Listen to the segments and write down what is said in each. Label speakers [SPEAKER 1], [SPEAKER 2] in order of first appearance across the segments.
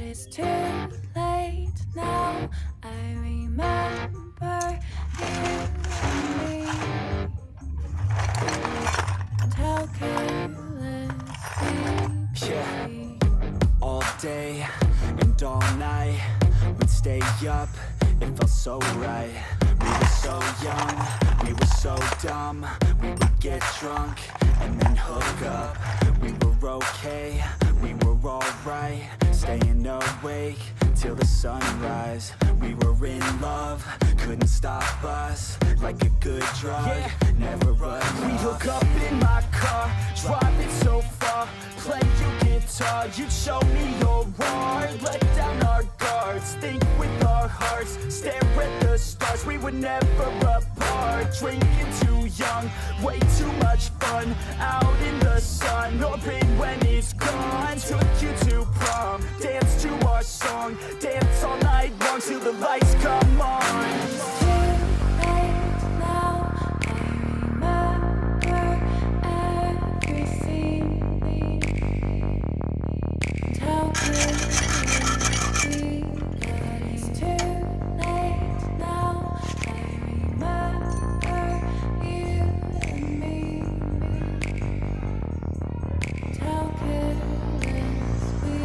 [SPEAKER 1] It's too late now. I remember you and me, and how careless we
[SPEAKER 2] Yeah.
[SPEAKER 1] could be.
[SPEAKER 2] All day and all night, we'd stay up, it felt so right. We were so young, we were so dumb. We would get drunk and then hook up. We were okay, we were alright, staying awake till the sunrise. We were in love, couldn't stop us, like a good drug, never enough.
[SPEAKER 3] We'd hook up in my car, drive it so far, play your guitar, you'd show me your art, let down our guards, think with our hearts, stare at the stars. We were never apart, drinking too young, way too much fun, out in the sun, hoping when it's gone. Took you to prom, dance to our song, dance all night long till the lights come on.
[SPEAKER 1] It's too late now. I remember everything, and how careless we got. It's too late now. I remember you and me, and how careless we.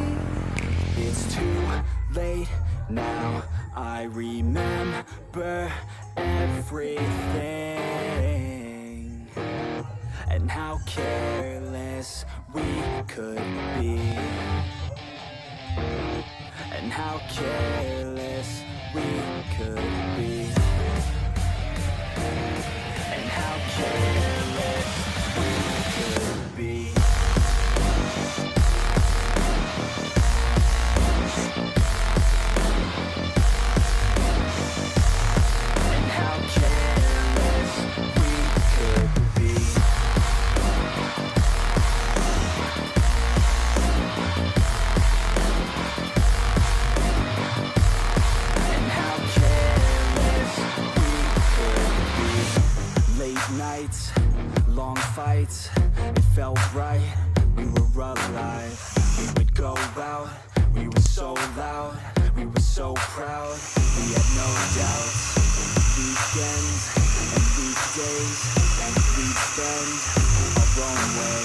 [SPEAKER 2] It's too late now, I remember everything, and how careless we could be, and how careless we could be, and how careless we could be. And how careless we could be. And how careless we could be. Late nights, long fights, it felt right, we were alive. We would go out, we were so loud, we were so proud, we had no doubts. Weekends and weekdays, and we'd spend our own way.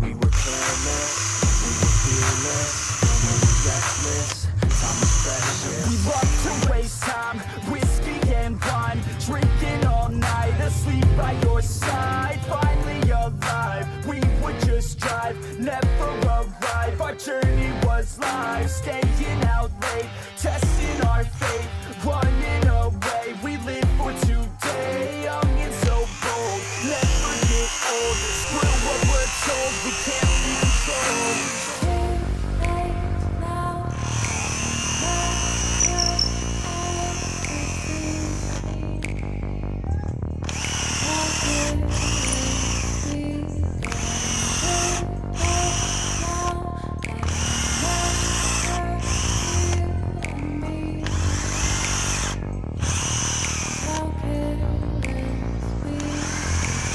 [SPEAKER 2] We were careless, we were fearless, we were reckless, time was precious.
[SPEAKER 3] We love to waste time, whiskey and wine, drinking all night, asleep by your side, finally alive. We would just drive, never arrive. Our journey was live, staying out late, testing our fate, running away. We live for today, young and so bold, never get old. Screw what we're told, we can't be controlled.
[SPEAKER 1] Too late now.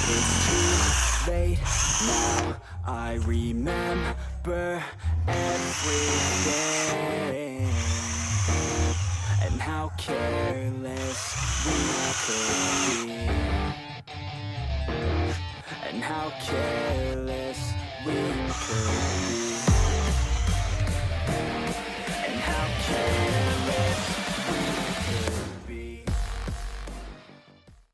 [SPEAKER 2] It's too late now, I remember everything, and how careless we could be, and how careless we could be, and how careless